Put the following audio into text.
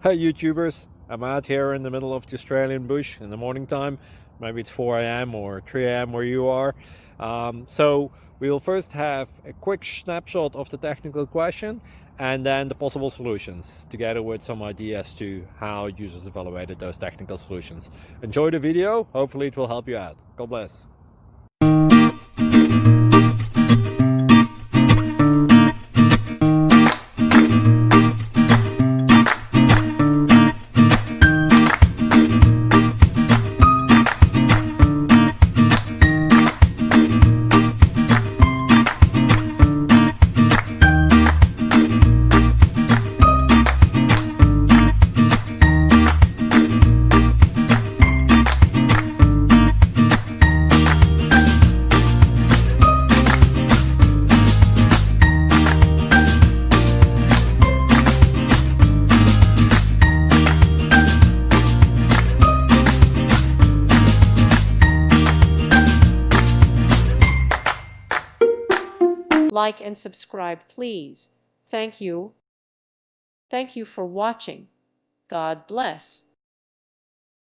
Hey YouTubers, I'm out here in the middle of the Australian bush in the morning time. Maybe it's 4 a.m. or 3 a.m. where you are. So we'll first have a quick snapshot of the technical question and then the possible solutions, together with some ideas to how users evaluated those technical solutions. Enjoy the video, hopefully it will help you out. God bless. Like and subscribe, please. Thank you. Thank you for watching. God bless.